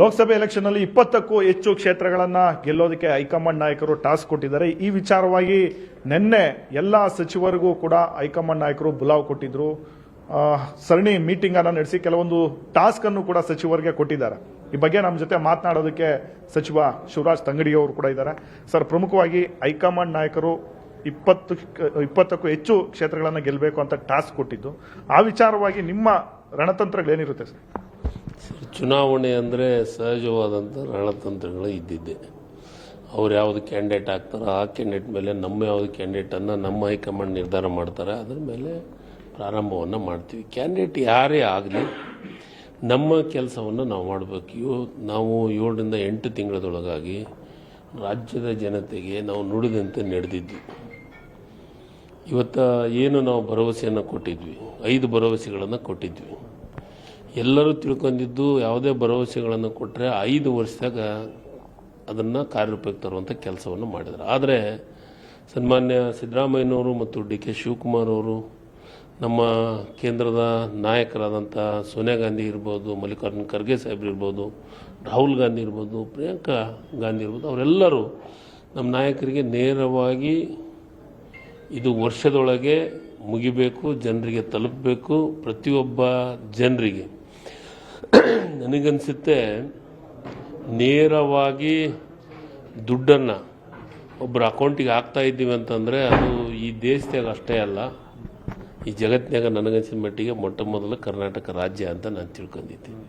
ಲೋಕಸಭೆ election ಅಲ್ಲಿ 20ಕ್ಕೂ ಹೆಚ್ಚು ಕ್ಷೇತ್ರಗಳನ್ನ ಗೆಲ್ಲೋದಕ್ಕೆ ಹೈಕಮಾಂಡ್ ನಾಯಕರು ಟಾಸ್ಕ್ ಕೊಟ್ಟಿದ್ದಾರೆ. ಈ ವಿಚಾರವಾಗಿ ನಿನ್ನೆ ಎಲ್ಲ ಸಚಿವರಿಗೂ ಕೂಡ ಹೈಕಮಾಂಡ್ ನಾಯಕರು ಬುಲಾವ್ ಕೊಟ್ಟಿದ್ರು. ಸರಣಿ ಮೀಟಿಂಗ್ ಅನ್ನ ನಡೆಸಿ ಕೆಲವೊಂದು ಟಾಸ್ಕ್ ಅನ್ನು ಕೂಡ ಸಚಿವರಿಗೆ ಕೊಟ್ಟಿದ್ದಾರೆ. ಈ ಬಗ್ಗೆ ನಮ್ಮ ಜೊತೆ ಮಾತನಾಡೋದಕ್ಕೆ ಸಚಿವ ಶಿವರಾಜ್ ತಂಗಡಿ ಅವರು ಕೂಡ ಇದ್ದಾರೆ. ಸರ್, ಪ್ರಮುಖವಾಗಿ ಹೈಕಮಾಂಡ್ ನಾಯಕರು 20ಕ್ಕೂ ಹೆಚ್ಚು ಕ್ಷೇತ್ರಗಳನ್ನ ಗೆಲ್ಲಬೇಕು ಅಂತ ಟಾಸ್ಕ್ ಕೊಟ್ಟಿದ್ದು, ಆ ವಿಚಾರವಾಗಿ ನಿಮ್ಮ ರಣತಂತ್ರಗಳೇನಿರುತ್ತೆ ಸರ್? ಚುನಾವಣೆ ಅಂದರೆ ಸಹಜವಾದಂಥ ರಣತಂತ್ರಗಳು ಇದ್ದಿದ್ದೆ. ಅವ್ರು ಯಾವುದು ಕ್ಯಾಂಡಿಡೇಟ್ ಆಗ್ತಾರೋ ಆ ಕ್ಯಾಂಡಿಡೇಟ್ ಮೇಲೆ ನಮ್ಮ ಯಾವುದು ಕ್ಯಾಂಡಿಡೇಟನ್ನು ನಮ್ಮ ಹೈಕಮಾಂಡ್ ನಿರ್ಧಾರ ಮಾಡ್ತಾರೆ, ಅದರ ಮೇಲೆ ಪ್ರಾರಂಭವನ್ನು ಮಾಡ್ತೀವಿ. ಕ್ಯಾಂಡಿಡೇಟ್ ಯಾರೇ ಆಗಲಿ ನಮ್ಮ ಕೆಲಸವನ್ನು ನಾವು ಮಾಡಬೇಕು. ನಾವು 7 ರಿಂದ 8 ತಿಂಗಳದೊಳಗಾಗಿ ರಾಜ್ಯದ ಜನತೆಗೆ ನಾವು ನುಡಿದಂತೆ ನಡೆದಿದ್ವಿ. ಇವತ್ತು ಏನು ನಾವು ಭರವಸೆಯನ್ನು ಕೊಟ್ಟಿದ್ವಿ, 5 ಭರವಸೆಗಳನ್ನು ಕೊಟ್ಟಿದ್ವಿ. ಎಲ್ಲರೂ ತಿಳ್ಕೊಂಡಿದ್ದು ಯಾವುದೇ ಭರವಸೆಗಳನ್ನು ಕೊಟ್ಟರೆ 5 ವರ್ಷದಾಗ ಅದನ್ನು ಕಾರ್ಯರೂಪಕ್ಕೆ ತರುವಂಥ ಕೆಲಸವನ್ನು ಮಾಡಿದರು. ಆದರೆ ಸನ್ಮಾನ್ಯ ಸಿದ್ದರಾಮಯ್ಯನವರು ಮತ್ತು ಡಿ.ಕೆ. ಶಿವಕುಮಾರ್ ಅವರು, ನಮ್ಮ ಕೇಂದ್ರದ ನಾಯಕರಾದಂಥ ಸೋನಿಯಾ ಗಾಂಧಿ ಇರ್ಬೋದು, ಮಲ್ಲಿಕಾರ್ಜುನ್ ಖರ್ಗೆ ಸಾಹೇಬ್ರು ಇರ್ಬೋದು, ರಾಹುಲ್ ಗಾಂಧಿ ಇರ್ಬೋದು, ಪ್ರಿಯಾಂಕಾ ಗಾಂಧಿ ಇರ್ಬೋದು, ಅವರೆಲ್ಲರೂ ನಮ್ಮ ನಾಯಕರಿಗೆ ನೇರವಾಗಿ ಇದು ವರ್ಷದೊಳಗೆ ಮುಗಿಬೇಕು, ಜನರಿಗೆ ತಲುಪಬೇಕು, ಪ್ರತಿಯೊಬ್ಬ ಜನರಿಗೆ ನನಗನ್ಸುತ್ತೆ ನೇರವಾಗಿ ದುಡ್ಡನ್ನು ಒಬ್ಬರ ಅಕೌಂಟಿಗೆ ಹಾಕ್ತಾ ಇದ್ದೀವಿ ಅಂತಂದರೆ ಅದು ಈ ದೇಶದಾಗ ಅಷ್ಟೇ ಅಲ್ಲ, ಈ ಜಗತ್ತಿನಾಗ ನನಗನ್ಸಿದ ಮಟ್ಟಿಗೆ ಮೊಟ್ಟ ಮೊದಲು ಕರ್ನಾಟಕ ರಾಜ್ಯ ಅಂತ ನಾನು ತಿಳ್ಕೊಂಡಿದ್ದೀನಿ.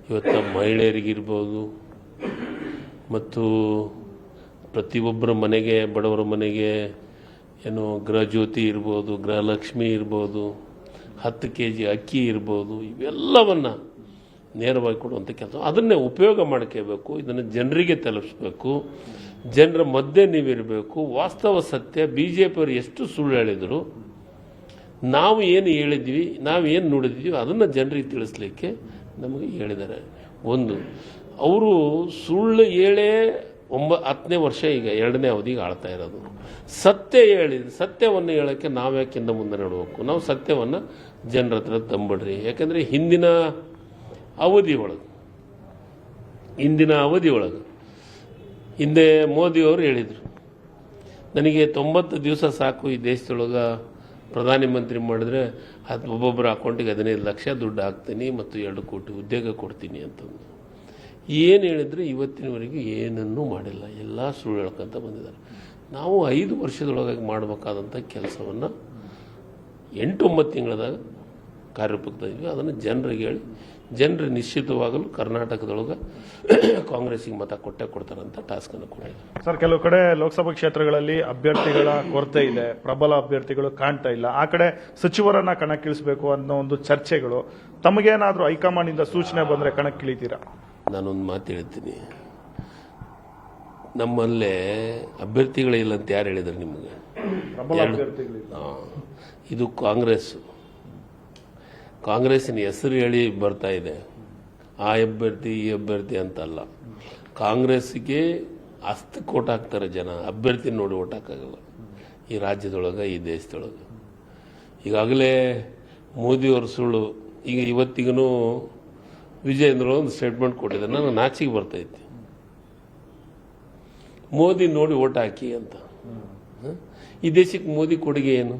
ಇವತ್ತು ಮಹಿಳೆಯರಿಗಿರ್ಬೋದು ಮತ್ತು ಪ್ರತಿಯೊಬ್ಬರ ಮನೆಗೆ, ಬಡವರ ಮನೆಗೆ ಏನು ಗೃಹಜ್ಯೋತಿ ಇರ್ಬೋದು, ಗೃಹಲಕ್ಷ್ಮಿ ಇರ್ಬೋದು, 10 kg ಅಕ್ಕಿ ಇರ್ಬೋದು, ಇವೆಲ್ಲವನ್ನು ನೇರವಾಗಿ ಕೊಡುವಂಥ ಕೆಲಸ, ಅದನ್ನೇ ಉಪಯೋಗ ಮಾಡ್ಕೋಬೇಕು. ಇದನ್ನು ಜನರಿಗೆ ತಲುಪಿಸ್ಬೇಕು, ಜನರ ಮಧ್ಯೆ ನೀವಿರಬೇಕು. ವಾಸ್ತವ ಸತ್ಯ, BJಪಿಯವರು ಎಷ್ಟು ಸುಳ್ಳು ಹೇಳಿದರು, ನಾವು ಏನು ಹೇಳಿದ್ವಿ, ನಾವು ಏನು ನೋಡಿದ್ವಿ ಅದನ್ನು ಜನರಿಗೆ ತಿಳಿಸ್ಲಿಕ್ಕೆ ನಮಗೆ ಹೇಳಿದ್ದಾರೆ. ಒಂದು, ಅವರು ಸುಳ್ಳು ಹೇಳೇ 10ನೇ ವರ್ಷ ಈಗ 2ನೇ ಅವಧಿಗೆ ಆಳ್ತಾ ಇರೋದು. ಸತ್ಯವನ್ನು ಹೇಳೋಕ್ಕೆ ನಾವು ಯಾಕಿಂದ ಮುಂದೆ ನಡಬೇಕು? ನಾವು ಸತ್ಯವನ್ನು ಜನರ ಹತ್ರ ತಂಬಿಡ್ರಿ. ಯಾಕಂದರೆ ಹಿಂದಿನ ಅವಧಿಯೊಳಗೆ ಹಿಂದೆ ಮೋದಿಯವರು ಹೇಳಿದರು, ನನಗೆ 90 ದಿವಸ ಸಾಕು ಈ ದೇಶದೊಳಗೆ ಪ್ರಧಾನಿ ಮಂತ್ರಿ ಮಾಡಿದ್ರೆ ಒಬ್ಬೊಬ್ಬರ ಅಕೌಂಟಿಗೆ 15 ಲಕ್ಷ ದುಡ್ಡು ಹಾಕ್ತೀನಿ ಮತ್ತು 2 ಕೋಟಿ ಉದ್ಯೋಗ ಕೊಡ್ತೀನಿ ಅಂತಂದು ಏನು ಹೇಳಿದ್ರೆ ಇವತ್ತಿನವರೆಗೂ ಏನನ್ನೂ ಮಾಡಿಲ್ಲ. ಎಲ್ಲ ಸುಳ್ಳು ಹೇಳ್ಕೊಂತ ಬಂದಿದ್ದಾರೆ. ನಾವು 5 ವರ್ಷದೊಳಗಾಗಿ ಮಾಡಬೇಕಾದಂಥ ಕೆಲಸವನ್ನು 8-9 ತಿಂಗಳದಾಗ ಕಾರ್ಯರೂಪಕ್ಕೆ ಇದ್ವಿ. ಅದನ್ನು ಜನರಿಗೆ ಹೇಳಿ, ಜನರು ನಿಶ್ಚಿತವಾಗಲು ಕರ್ನಾಟಕದೊಳಗೆ ಕಾಂಗ್ರೆಸ್ಸಿಗೆ ಮತ ಕೊಡ್ತಾರಂತ ಟಾಸ್ಕನ್ನು ಕೊಟ್ಟಿದ್ದಾರೆ. ಸರ್, ಕೆಲವು ಕಡೆ ಲೋಕಸಭಾ ಕ್ಷೇತ್ರಗಳಲ್ಲಿ ಅಭ್ಯರ್ಥಿಗಳ ಕೊರತೆ ಇದೆ, ಪ್ರಬಲ ಅಭ್ಯರ್ಥಿಗಳು ಕಾಣ್ತಾ ಇಲ್ಲ. ಆ ಕಡೆ ಸಚಿವರನ್ನ ಕಣಕ್ಕಿಳಿಸಬೇಕು ಅನ್ನೋ ಒಂದು ಚರ್ಚೆಗಳು, ತಮಗೇನಾದರೂ ಹೈಕಮಾಂಡ್ ಸೂಚನೆ ಬಂದರೆ ಕಣಕ್ಕಿಳಿತೀರಾ? ನಾನೊಂದು ಮಾತು ಹೇಳ್ತೀನಿ, ನಮ್ಮಲ್ಲೇ ಅಭ್ಯರ್ಥಿಗಳಿಲ್ಲ ಅಂತ ಯಾರು ಹೇಳಿದ್ರು ನಿಮಗೆ? ಇದು ಕಾಂಗ್ರೆಸ್ಸಿನ ಹೆಸರು ಹೇಳಿ ಬರ್ತಾ ಇದೆ. ಆ ಅಭ್ಯರ್ಥಿ ಈ ಅಭ್ಯರ್ಥಿ ಅಂತಲ್ಲ. ಕಾಂಗ್ರೆಸ್ಸಿಗೆ ಹಸ್ತಕ್ಕೆ ಓಟ್ ಹಾಕ್ತಾರೆ ಜನ, ಅಭ್ಯರ್ಥಿ ನೋಡಿ ಓಟ್ ಹಾಕಾಗಲ್ಲ ಈ ರಾಜ್ಯದೊಳಗೆ, ಈ ದೇಶದೊಳಗೆ. ಈಗಾಗಲೇ ಮೋದಿಯವರು ಸುಳ್ಳು, ಈಗ ಇವತ್ತಿಗೂ ವಿಜಯೇಂದ್ರ ಒಂದು ಸ್ಟೇಟ್ಮೆಂಟ್ ಕೊಟ್ಟಿದ್ದಾರೆ, ನನಗೆ ನಾಚಿಗೆ ಬರ್ತೈತಿ, ಮೋದಿ ನೋಡಿ ಓಟ್ ಹಾಕಿ ಅಂತ. ಈ ದೇಶಕ್ಕೆ ಮೋದಿ ಕೊಡುಗೆ ಏನು?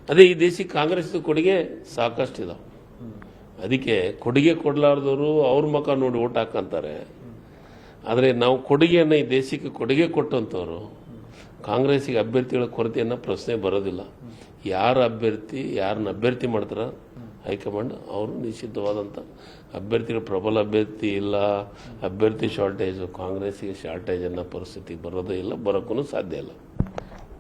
ಅದೇ ಈ ದೇಶಕ್ಕೆ ಕಾಂಗ್ರೆಸ್ ಕೊಡುಗೆ ಸಾಕಷ್ಟು ಇದಾವೆ. ಅದಕ್ಕೆ ಕೊಡುಗೆ ಕೊಡಲಾರ್ದವರು ಅವ್ರ ಮುಖ ನೋಡಿ ಓಟ್ ಹಾಕಂತಾರೆ. ಆದರೆ ನಾವು ಕೊಡುಗೆಯನ್ನು ಈ ದೇಶಕ್ಕೆ ಕೊಡುಗೆ ಕೊಟ್ಟಂಥವ್ರು ಕಾಂಗ್ರೆಸ್ಸಿಗೆ ಅಭ್ಯರ್ಥಿಗಳ ಕೊರತೆಯನ್ನು ಪ್ರಶ್ನೆ ಬರೋದಿಲ್ಲ. ಯಾರನ್ನ ಅಭ್ಯರ್ಥಿ ಮಾಡ್ತಾರ ಹೈಕಮಾಂಡ್, ಅವರು ನಿಶ್ಚಿತವಾದಂಥ ಅಭ್ಯರ್ಥಿಗಳು, ಪ್ರಬಲ ಅಭ್ಯರ್ಥಿ ಇಲ್ಲ, ಅಭ್ಯರ್ಥಿ ಶಾರ್ಟೇಜು, ಕಾಂಗ್ರೆಸ್ಸಿಗೆ ಶಾರ್ಟೇಜ್ ಅನ್ನೋ ಪರಿಸ್ಥಿತಿ ಬರೋದೇ ಇಲ್ಲ, ಬರೋಕ್ಕೂ ಸಾಧ್ಯ ಇಲ್ಲ.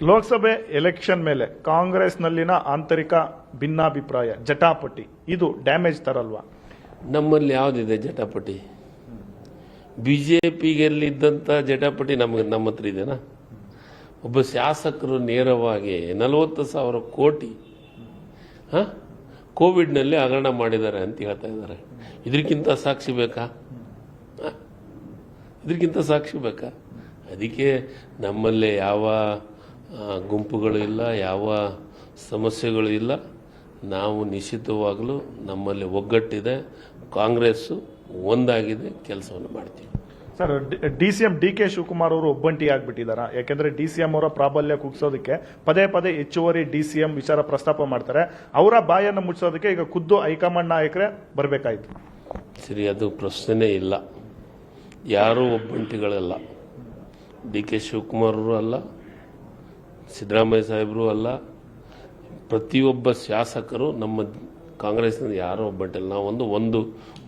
ಲೋಕಸಭೆ ಎಲೆಕ್ಷನ್ ಮೇಲೆ ಕಾಂಗ್ರೆಸ್ನಲ್ಲಿನ ಆಂತರಿಕ ಭಿನ್ನಾಭಿಪ್ರಾಯ, ಜಟಾಪಟಿ, ಇದು ಡ್ಯಾಮೇಜ್ ತರಲ್ವಾ? ನಮ್ಮಲ್ಲಿ ಯಾವುದಿದೆ ಜಟಾಪಟಿ? BJಪಿಗೆಲ್ಲಿದ್ದಂಥ ಜಟಾಪಟಿ ನಮ್ಮ ಹತ್ರ ಇದೆನಾ? ಒಬ್ಬ ಶಾಸಕರು ನೇರವಾಗಿ 40,000 ಕೋಟಿ ಕೋವಿಡ್ನಲ್ಲಿ ಹಗರಣ ಮಾಡಿದ್ದಾರೆ ಅಂತ ಹೇಳ್ತಾ ಇದ್ದಾರೆ. ಇದಕ್ಕಿಂತ ಸಾಕ್ಷಿ ಬೇಕಾ? ಅದಕ್ಕೆ ನಮ್ಮಲ್ಲಿ ಯಾವ ಗುಂಪುಗಳು ಇಲ್ಲ, ಯಾವ ಸಮಸ್ಯೆಗಳು ಇಲ್ಲ. ನಾವು ನಿಶ್ಚಿತವಾಗಲೂ ನಮ್ಮಲ್ಲಿ ಒಗ್ಗಟ್ಟಿದೆ. ಕಾಂಗ್ರೆಸ್ಸು ಒಂದಾಗಿದೆ ಕೆಲಸವನ್ನು ಮಾಡ್ತೀವಿ. ಸರ್, DCM DK ಶಿವಕುಮಾರ್ ಅವರು ಒಬ್ಬಂಟಿ ಆಗ್ಬಿಟ್ಟಿದಾರ? ಯಾಕೆಂದ್ರೆ DCM ಅವರ ಪ್ರಾಬಲ್ಯ ಕುಗ್ಸೋದಕ್ಕೆ ಪದೇ ಪದೇ ಹೆಚ್ಚುವರಿ DCM ವಿಚಾರ ಪ್ರಸ್ತಾಪ ಮಾಡ್ತಾರೆ. ಅವರ ಬಾಯನ್ನು ಮುಚ್ಚೋದಕ್ಕೆ ಈಗ ಖುದ್ದು ಹೈಕಮಾಂಡ್ ನಾಯಕರೇ ಬರಬೇಕಾಯ್ತು. ಸರಿ, ಅದು ಪ್ರಶ್ನೆನೇ ಇಲ್ಲ. ಯಾರೂ ಒಬ್ಬಂಟಿಗಳಲ್ಲ. DK ಶಿವಕುಮಾರ್ ಅವರು ಅಲ್ಲ, ಸಿದ್ದರಾಮಯ್ಯ ಸಾಹೇಬರು ಅಲ್ಲ, ಪ್ರತಿಯೊಬ್ಬ ಶಾಸಕರು ನಮ್ಮ ಕಾಂಗ್ರೆಸ್ನಿಂದ ಯಾರೋ ಒಬ್ಬಂಟಿಲ್ಲ. ನಾವು ಒಂದು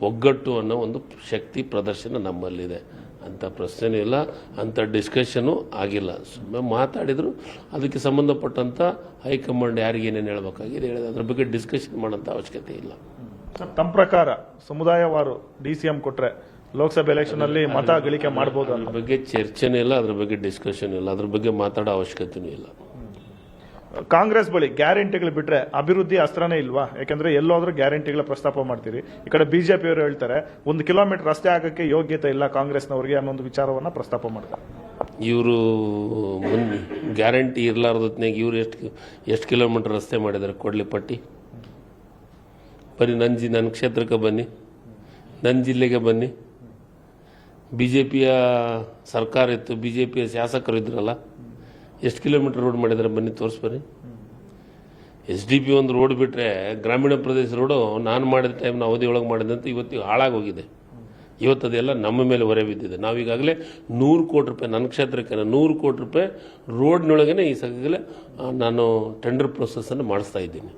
ಒಗ್ಗಟ್ಟು ಅನ್ನೋ ಒಂದು ಶಕ್ತಿ ಪ್ರದರ್ಶನ ನಮ್ಮಲ್ಲಿದೆ. ಅಂಥ ಪ್ರಶ್ನೆನೂ ಇಲ್ಲ, ಅಂಥ ಡಿಸ್ಕಷನು ಆಗಿಲ್ಲ. ಸುಮ್ಮನೆ ಮಾತಾಡಿದ್ರು, ಅದಕ್ಕೆ ಸಂಬಂಧಪಟ್ಟಂಥ ಹೈಕಮಾಂಡ್ ಯಾರಿಗೇನೇನು ಹೇಳಬೇಕಾಗಿದೆ ಹೇಳಿದೆ. ಅದ್ರ ಬಗ್ಗೆ ಡಿಸ್ಕಷನ್ ಮಾಡೋಂಥ ಅವಶ್ಯಕತೆ ಇಲ್ಲ. ತಮ್ಮ ಪ್ರಕಾರ ಸಮುದಾಯವಾರು DCM ಕೊಟ್ರೆ ಲೋಕಸಭೆ ಎಲೆಕ್ಷನ್ ಅಲ್ಲಿ ಮತ ಗಳಿಕೆ ಮಾಡಬಹುದು? ಅದ್ರ ಬಗ್ಗೆ ಚರ್ಚೆನೂ ಇಲ್ಲ, ಅದ್ರ ಬಗ್ಗೆ ಡಿಸ್ಕಷನ್ ಇಲ್ಲ, ಅದ್ರ ಬಗ್ಗೆ ಮಾತಾಡೋ ಅವಶ್ಯಕತೆನೂ ಇಲ್ಲ. ಕಾಂಗ್ರೆಸ್ ಬಳಿ ಗ್ಯಾರಂಟಿಗಳು ಬಿಟ್ರೆ ಅಭಿವೃದ್ಧಿ ಅಸ್ತ್ರನೇ ಇಲ್ವಾ? ಯಾಕಂದ್ರೆ ಎಲ್ಲೋದ್ರೂ ಗ್ಯಾರಂಟಿಗಳ ಪ್ರಸ್ತಾಪ ಮಾಡ್ತೀರಿ. ಈ ಕಡೆ ಬಿಜೆಪಿ ಅವರು ಹೇಳ್ತಾರೆ 1 ಕಿಲೋಮೀಟರ್ ರಸ್ತೆ ಆಗಕ್ಕೆ ಯೋಗ್ಯತೆ ಇಲ್ಲ ಕಾಂಗ್ರೆಸ್ನವರಿಗೆ ಅನ್ನೋ ವಿಚಾರವನ್ನ ಪ್ರಸ್ತಾಪ ಮಾಡ್ತಾರೆ. ಇವರು ಗ್ಯಾರಂಟಿ ಇರಲಾರ್ದತ್ನಾಗ ಇವ್ರು ಎಷ್ಟು ಕಿಲೋಮೀಟರ್ ರಸ್ತೆ ಮಾಡಿದ್ದಾರೆ? ಕೊಡ್ಲಿ ಪಟ್ಟಿ. ಬನ್ನಿ ನನ್ನ ಕ್ಷೇತ್ರಕ್ಕೆ ಬನ್ನಿ, ನನ್ನ ಜಿಲ್ಲೆಗೆ ಬನ್ನಿ. ಬಿಜೆಪಿಯ ಸರ್ಕಾರ ಇತ್ತು, ಬಿಜೆಪಿಯ ಶಾಸಕರು ಇದ್ರಲ್ಲ, ಎಷ್ಟು ಕಿಲೋಮೀಟರ್ ರೋಡ್ ಮಾಡಿದ್ದಾರೆ ಬನ್ನಿ ತೋರಿಸ್ಬರ್ರಿ. SDP ಒಂದು ರೋಡ್ ಬಿಟ್ಟರೆ ಗ್ರಾಮೀಣ ಪ್ರದೇಶ ರೋಡು ನಾನು ಮಾಡಿದ ಟೈಮ್ನ ಅವಧಿ ಒಳಗೆ ಮಾಡಿದಂತ ಇವತ್ತಿಗೆ ಹಾಳಾಗೋಗಿದೆ. ಇವತ್ತದೆಲ್ಲ ನಮ್ಮ ಮೇಲೆ ಹೊರೆ ಬಿದ್ದಿದೆ. ನಾವೀಗಾಗಲೇ 100 ಕೋಟಿ ರೂಪಾಯಿ, ನನ್ನ ಕ್ಷೇತ್ರಕ್ಕೆ 100 ಕೋಟಿ ರೂಪಾಯಿ ರೋಡ್ನೊಳಗೇ ಈ ಸಗಲೇ ನಾನು ಟೆಂಡರ್ ಪ್ರೊಸೆಸನ್ನು ಮಾಡಿಸ್ತಾ ಇದ್ದೀನಿ.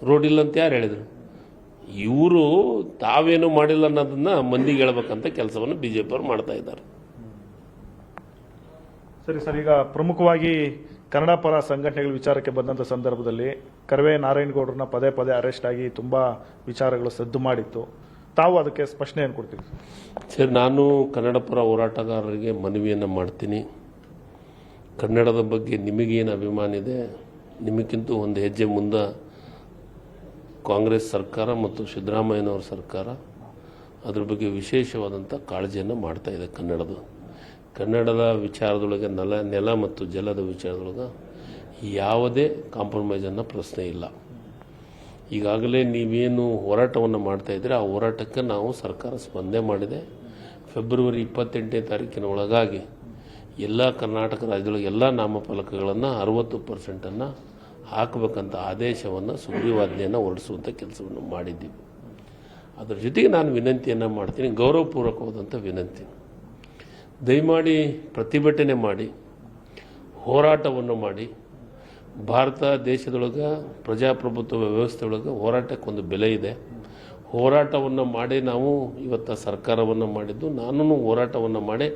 ರೋಡ್ ಇಲ್ಲ ಅಂತ ಯಾರು ಹೇಳಿದರು? ಇವರು ತಾವೇನು ಮಾಡಿಲ್ಲ ಅನ್ನೋದನ್ನ ಮಂದಿಗೆ ಹೇಳ್ಬೇಕಂತ ಕೆಲಸವನ್ನು BJP ಅವರು ಮಾಡ್ತಾ ಇದ್ದಾರೆ. ಸರಿ ಸರ್, ಈಗ ಪ್ರಮುಖವಾಗಿ ಕನ್ನಡ ಪರ ಸಂಘಟನೆಗಳ ವಿಚಾರಕ್ಕೆ ಬಂದಂಥ ಸಂದರ್ಭದಲ್ಲಿ ಕರ್ವೆ ನಾರಾಯಣಗೌಡರನ್ನ ಪದೇ ಪದೇ ಅರೆಸ್ಟ್ ಆಗಿ ತುಂಬಾ ವಿಚಾರಗಳು ಸದ್ದು ಮಾಡಿತ್ತು. ತಾವು ಅದಕ್ಕೆ ಸ್ಪಷ್ಟನೆ ಏನು ಕೊಡ್ತೀವಿ? ಸರ್, ನಾನು ಕನ್ನಡ ಪರ ಹೋರಾಟಗಾರರಿಗೆ ಮನವಿಯನ್ನು ಮಾಡ್ತೀನಿ. ಕನ್ನಡದ ಬಗ್ಗೆ ನಿಮಗೇನು ಅಭಿಮಾನ ಇದೆ, ನಿಮಗಿಂತೂ ಒಂದು ಹೆಜ್ಜೆ ಮುಂದೆ ಕಾಂಗ್ರೆಸ್ ಸರ್ಕಾರ ಮತ್ತು ಸಿದ್ದರಾಮಯ್ಯನವರ ಸರ್ಕಾರ ಅದ್ರ ಬಗ್ಗೆ ವಿಶೇಷವಾದಂಥ ಕಾಳಜಿಯನ್ನು ಮಾಡ್ತಾ ಇದೆ. ಕನ್ನಡದ ವಿಚಾರದೊಳಗೆ ನೆಲ ಮತ್ತು ಜಲದ ವಿಚಾರದೊಳಗೆ ಯಾವುದೇ ಕಾಂಪ್ರಮೈಸ್ ಅನ್ನೋ ಪ್ರಶ್ನೆ ಇಲ್ಲ. ಈಗಾಗಲೇ ನೀವೇನು ಹೋರಾಟವನ್ನು ಮಾಡ್ತಾ ಇದ್ದೀರಿ, ಆ ಹೋರಾಟಕ್ಕೆ ನಾವು ಸರ್ಕಾರ ಸ್ಪಂದನೆ ಮಾಡಿದೆ. ಫೆಬ್ರವರಿ 28ನೇ ತಾರೀಕಿನ ಒಳಗಾಗಿ ಎಲ್ಲ ಕರ್ನಾಟಕ ರಾಜ್ಯದೊಳಗೆ ಎಲ್ಲ ನಾಮಫಲಕಗಳನ್ನು 60% ಹಾಕಬೇಕಂತ ಆದೇಶವನ್ನು, ಸುಗ್ರೀವಾಜ್ಞೆಯನ್ನು ಹೊರಡಿಸುವಂಥ ಕೆಲಸವನ್ನು ಮಾಡಿದ್ದೀವಿ. ಅದರ ಜೊತೆಗೆ ನಾನು ವಿನಂತಿಯನ್ನು ಮಾಡ್ತೀನಿ, ಗೌರವಪೂರ್ವಕವಾದಂಥ ವಿನಂತಿ. ದಯಮಾಡಿ ಪ್ರತಿಭಟನೆ ಮಾಡಿ, ಹೋರಾಟವನ್ನು ಮಾಡಿ. ಭಾರತ ದೇಶದೊಳಗೆ ಪ್ರಜಾಪ್ರಭುತ್ವ ವ್ಯವಸ್ಥೆ ಒಳಗೆ ಹೋರಾಟಕ್ಕೊಂದು ಬೆಲೆ ಇದೆ. ಹೋರಾಟವನ್ನು ಮಾಡಿ ನಾವು ಇವತ್ತು ಸರ್ಕಾರವನ್ನು ಮಾಡಿದ್ದು. ನಾನು ಹೋರಾಟವನ್ನು ಮಾಡಿ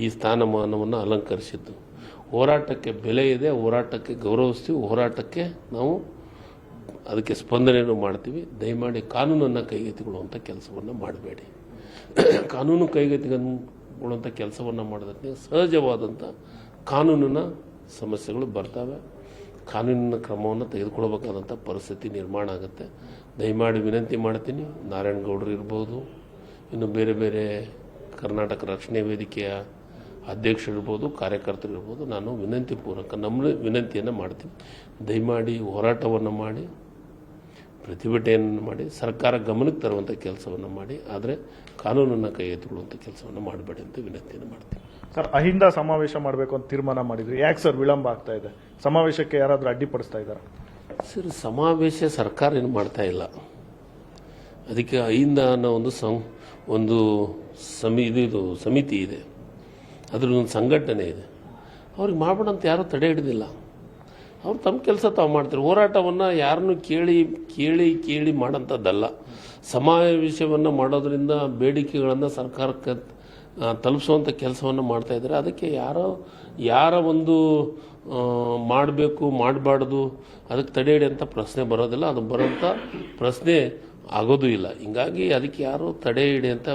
ಈ ಸ್ಥಾನಮಾನವನ್ನು ಅಲಂಕರಿಸಿದ್ದು. ಹೋರಾಟಕ್ಕೆ ಬೆಲೆ ಇದೆ, ಹೋರಾಟಕ್ಕೆ ಗೌರವಿಸ್ತೀವಿ, ಹೋರಾಟಕ್ಕೆ ನಾವು ಅದಕ್ಕೆ ಸ್ಪಂದನೆಯನ್ನು ಮಾಡ್ತೀವಿ. ದಯಮಾಡಿ ಕಾನೂನನ್ನು ಕೈಗೆತ್ತಿಕೊಳ್ಳುವಂಥ ಕೆಲಸವನ್ನು ಮಾಡಬೇಡಿ. ಕಾನೂನು ಕೈಗೆತ್ತಿಕೊಳ್ಳುವಂಥ ಕೆಲಸವನ್ನು ಮಾಡೋದಕ್ಕೆ ಸಹಜವಾದಂಥ ಕಾನೂನಿನ ಸಮಸ್ಯೆಗಳು ಬರ್ತವೆ. ಕಾನೂನಿನ ಕ್ರಮವನ್ನು ತೆಗೆದುಕೊಳ್ಬೇಕಾದಂಥ ಪರಿಸ್ಥಿತಿ ನಿರ್ಮಾಣ ಆಗುತ್ತೆ. ದಯಮಾಡಿ ವಿನಂತಿ ಮಾಡ್ತೀನಿ, ನಾರಾಯಣಗೌಡರು ಇರ್ಬೋದು, ಇನ್ನು ಬೇರೆ ಬೇರೆ ಕರ್ನಾಟಕ ರಕ್ಷಣೆ ವೇದಿಕೆಯ ಅಧ್ಯಕ್ಷರಿರ್ಬೋದು, ಕಾರ್ಯಕರ್ತರಿರ್ಬೋದು, ನಾನು ವಿನಂತಿಪೂರ್ವಕ ವಿನಂತಿಯನ್ನು ಮಾಡ್ತೀನಿ. ದಯಮಾಡಿ ಹೋರಾಟವನ್ನು ಮಾಡಿ, ಪ್ರತಿಭಟನೆಯನ್ನು ಮಾಡಿ, ಸರ್ಕಾರ ಗಮನಕ್ಕೆ ತರುವಂಥ ಕೆಲಸವನ್ನು ಮಾಡಿ, ಆದರೆ ಕಾನೂನನ್ನು ಕೈ ಎತ್ತಿಕೊಳ್ಳುವಂಥ ಕೆಲಸವನ್ನು ಮಾಡಬೇಡಿ ಅಂತ ವಿನಂತಿಯನ್ನು ಮಾಡ್ತೀನಿ. ಸರ್, ಅಹಿಂದ ಸಮಾವೇಶ ಮಾಡಬೇಕು ಅಂತ ತೀರ್ಮಾನ ಮಾಡಿದ್ರಿ. ಯಾಕೆ ಸರ್ ವಿಳಂಬ ಆಗ್ತಾ ಇದೆ? ಸಮಾವೇಶಕ್ಕೆ ಯಾರಾದರೂ ಅಡ್ಡಿಪಡಿಸ್ತಾ ಇದ್ದಾರೆ? ಸರ್, ಸಮಾವೇಶ ಸರ್ಕಾರ ಏನು ಮಾಡ್ತಾ ಇಲ್ಲ. ಅದಕ್ಕೆ ಅಹಿಂದ ಅನ್ನೋ ಒಂದು ಸಮಿತಿ ಇದೆ, ಅದ್ರದ್ದೊಂದು ಸಂಘಟನೆ ಇದೆ. ಅವ್ರಿಗೆ ಮಾಡೋಣ ಅಂತ ಯಾರೂ ತಡೆ ಹಿಡಿದಿಲ್ಲ. ಅವ್ರು ತಮ್ಮ ಕೆಲಸ ತಾವು ಮಾಡ್ತಾರೆ. ಹೋರಾಟವನ್ನು ಯಾರನ್ನು ಕೇಳಿ ಮಾಡೋಂಥದ್ದಲ್ಲ. ಸಮಾವೇಶವನ್ನು ಮಾಡೋದ್ರಿಂದ ಬೇಡಿಕೆಗಳನ್ನು ಸರ್ಕಾರಕ್ಕೆ ತಲುಪಿಸುವಂಥ ಕೆಲಸವನ್ನು ಮಾಡ್ತಾ ಇದ್ದಾರೆ. ಅದಕ್ಕೆ ಯಾರ ಒಂದು ಮಾಡಬೇಕು ಮಾಡಬಾರ್ದು ಅದಕ್ಕೆ ತಡೆ ಹಿಡಿಯೋಂಥ ಪ್ರಶ್ನೆ ಬರೋದಿಲ್ಲ. ಅದು ಬರೋಂಥ ಪ್ರಶ್ನೆ ಆಗೋದು ಇಲ್ಲ. ಹಿಂಗಾಗಿ ಅದಕ್ಕೆ ಯಾರು ತಡೆ ಹಿಡಿಯೋಂಥ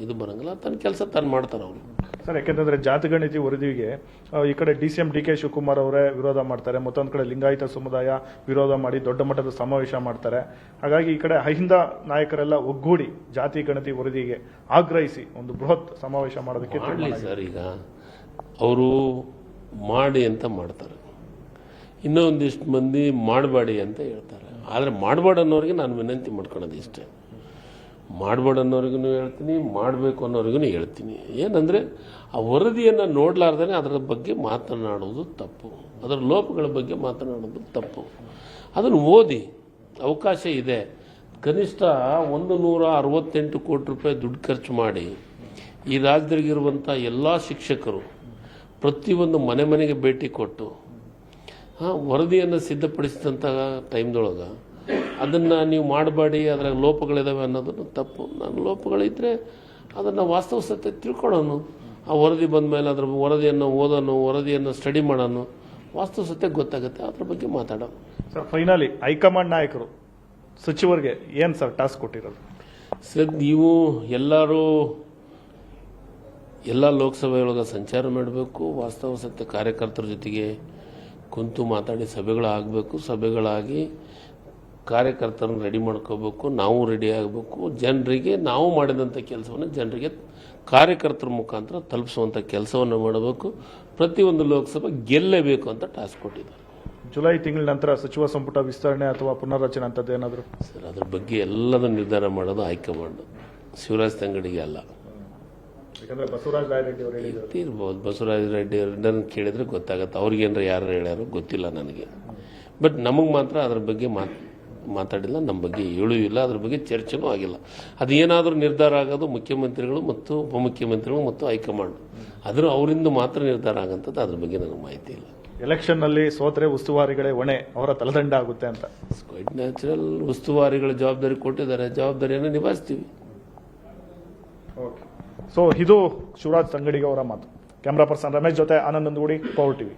ಇದು ಬರೋಂಗಿಲ್ಲ. ತನ್ನ ಕೆಲಸ ತಾನು ಮಾಡ್ತಾರೆ ಅವರು. ಸರ್, ಯಾಕೆಂತಂದ್ರೆ ಜಾತಿಗಣತಿ ವರದಿಗೆ ಈ ಕಡೆ DCM DK ಶಿವಕುಮಾರ್ ಅವರೇ ವಿರೋಧ ಮಾಡ್ತಾರೆ, ಮತ್ತೊಂದು ಕಡೆ ಲಿಂಗಾಯತ ಸಮುದಾಯ ವಿರೋಧ ಮಾಡಿ ದೊಡ್ಡ ಮಟ್ಟದ ಸಮಾವೇಶ ಮಾಡ್ತಾರೆ. ಹಾಗಾಗಿ ಈ ಕಡೆ ಅಹಿಂದ ನಾಯಕರೆಲ್ಲ ಒಗ್ಗೂಡಿ ಜಾತಿ ಗಣತಿ ವರದಿಗೆ ಆಗ್ರಹಿಸಿ ಒಂದು ಬೃಹತ್ ಸಮಾವೇಶ ಮಾಡೋದಕ್ಕೆ ಸರ್, ಈಗ ಅವರು ಮಾಡಿ ಅಂತ ಮಾಡ್ತಾರೆ, ಇನ್ನೊಂದಿಷ್ಟು ಮಂದಿ ಮಾಡಬೇಡಿ ಅಂತ ಹೇಳ್ತಾರೆ. ಆದರೆ ಮಾಡಬೇಡ ಅನ್ನೋರಿಗೆ ನಾನು ವಿನಂತಿ ಮಾಡ್ಕೊಳ್ಳೋದು ಇಷ್ಟೇ, ಮಾಡಬೇಡ ಅನ್ನೋರಿಗೂ ಹೇಳ್ತೀನಿ, ಮಾಡಬೇಕು ಅನ್ನೋರಿಗೂ ಹೇಳ್ತೀನಿ. ಏನಂದರೆ ಆ ವರದಿಯನ್ನು ನೋಡಲಾರ್ದೇ ಅದರ ಬಗ್ಗೆ ಮಾತನಾಡುವುದು ತಪ್ಪು, ಅದರ ಲೋಪಗಳ ಬಗ್ಗೆ ಮಾತನಾಡೋದು ತಪ್ಪು. ಅದನ್ನು ಓದಿ, ಅವಕಾಶ ಇದೆ. ಕನಿಷ್ಠ 168 ಕೋಟಿ ರೂಪಾಯಿ ದುಡ್ಡು ಖರ್ಚು ಮಾಡಿ ಈ ರಾಜ್ಯದಲ್ಲಿರುವಂಥ ಎಲ್ಲ ಶಿಕ್ಷಕರು ಪ್ರತಿಯೊಂದು ಮನೆ ಮನೆಗೆ ಭೇಟಿ ಕೊಟ್ಟು ವರದಿಯನ್ನು ಸಿದ್ಧಪಡಿಸಿದಂಥ ಟೈಮ್ದೊಳಗೆ ಅದನ್ನು ನೀವು ಮಾಡಬೇಡಿ, ಅದರ ಲೋಪಗಳಿದ್ದಾವೆ ಅನ್ನೋದನ್ನು ತಪ್ಪು. ನಾನು ಲೋಪಗಳಿದ್ದರೆ ಅದನ್ನು ವಾಸ್ತವತೆ ತಿಳ್ಕೊಳ್ಳೋನು, ಆ ವರದಿ ಬಂದ ಮೇಲೆ ಅದರ ವರದಿಯನ್ನು ಓದೋನು, ವರದಿಯನ್ನು ಸ್ಟಡಿ ಮಾಡೋನು, ವಾಸ್ತವತೆ ಗೊತ್ತಾಗುತ್ತೆ, ಅದ್ರ ಬಗ್ಗೆ ಮಾತಾಡೋಣ. ಸರ್ ಫೈನಲಿ ಹೈಕಮಾಂಡ್ ನಾಯಕರು ಸಚಿವರಿಗೆ ಏನು ಸರ್ ಟಾಸ್ಕ್ ಕೊಟ್ಟಿರೋದು? ಸರ್ ನೀವು ಎಲ್ಲ ಲೋಕಸಭೆಯೊಳಗೆ ಸಂಚಾರ ಮಾಡಬೇಕು, ವಾಸ್ತವ ಸತ್ಯ ಕಾರ್ಯಕರ್ತರ ಜೊತೆಗೆ ಕುಂತು ಮಾತಾಡಿ ಸಭೆಗಳಾಗಬೇಕು, ಸಭೆಗಳಾಗಿ ಕಾರ್ಯಕರ್ತರನ್ನು ರೆಡಿ ಮಾಡ್ಕೋಬೇಕು, ನಾವು ರೆಡಿ ಆಗಬೇಕು, ಜನರಿಗೆ ನಾವು ಮಾಡಿದಂಥ ಕೆಲಸವನ್ನು ಜನರಿಗೆ ಕಾರ್ಯಕರ್ತರ ಮುಖಾಂತರ ತಲುಪಿಸುವಂಥ ಕೆಲಸವನ್ನು ಮಾಡಬೇಕು. ಪ್ರತಿಯೊಂದು ಲೋಕಸಭೆ ಗೆಲ್ಲಬೇಕು ಅಂತ ಟಾಸ್ಕ್ ಕೊಟ್ಟಿದ್ದಾರೆ. ಜುಲೈ ತಿಂಗಳ ನಂತರ ಸಚಿವ ಸಂಪುಟ ವಿಸ್ತರಣೆ ಅಥವಾ ಪುನರ್ರಚನೆ ಅಂತದ್ದು ಏನಾದರೂ? ಸರ್ ಅದ್ರ ಬಗ್ಗೆ ಎಲ್ಲದೂ ನಿರ್ಧಾರ ಮಾಡೋದು ಹೈಕಮಾಂಡ್, ಶಿವರಾಜ್ ತಂಗಡಿಗೆ ಅಲ್ಲ. ಯಾಕಂದ್ರೆ ಬಸವರಾಜ ರಾಯರೆಡ್ಡಿ ಅವರು ಹೇಳಿದ್ರು. ಇರ್ಬೋದು, ಬಸವರಾಜ ರೆಡ್ಡಿ ಅವ್ರನ್ನ ಕೇಳಿದ್ರೆ ಗೊತ್ತಾಗುತ್ತೆ. ಅವ್ರಿಗೇನ್ರ ಯಾರು ಹೇಳ್ಯಾರೋ ಗೊತ್ತಿಲ್ಲ ನನಗೆ. ಬಟ್ ನಮಗೆ ಮಾತ್ರ ಅದ್ರ ಬಗ್ಗೆ ಮಾತಾಡಿಲ್ಲ, ನಮ್ಮ ಬಗ್ಗೆ ಹೇಳೂ ಇಲ್ಲ, ಅದ್ರ ಬಗ್ಗೆ ಚರ್ಚೆನೂ ಆಗಿಲ್ಲ. ಅದು ಏನಾದರೂ ನಿರ್ಧಾರ ಆಗೋದು ಮುಖ್ಯಮಂತ್ರಿಗಳು ಮತ್ತು ಉಪಮುಖ್ಯಮಂತ್ರಿಗಳು ಮತ್ತು ಹೈಕಮಾಂಡ್, ಆದರೂ ಅವರಿಂದ ಮಾತ್ರ ನಿರ್ಧಾರ ಆಗಂಥದ್ದು. ಅದ್ರ ಬಗ್ಗೆ ನನಗೆ ಮಾಹಿತಿ ಇಲ್ಲ. ಎಲೆಕ್ಷನ್ ನಲ್ಲಿ ಸೋತ್ರೆ ಉಸ್ತುವಾರಿಗಳೇ ಹೊಣೆ, ಅವರ ತಲೆದಂಡ ಆಗುತ್ತೆ ಅಂತ. Quite natural. ಉಸ್ತುವಾರಿಗಳ ಜವಾಬ್ದಾರಿ ಕೊಟ್ಟಿದ್ದಾರೆ, ಜವಾಬ್ದಾರಿಯನ್ನು ನಿಭಾಯಿಸ್ತೀವಿ. ಸೊ ಇದು ಶಿವರಾಜ್ ತಂಗಡಿಗೆ ಅವರ ಮಾತು. ಕ್ಯಾಮ್ರಾ ಪರ್ಸನ್ ರಮೇಶ್ ಜೊತೆ ಆನಂದ್ ನಂದಗೂಡಿ, ಪವರ್ ಟಿವಿ.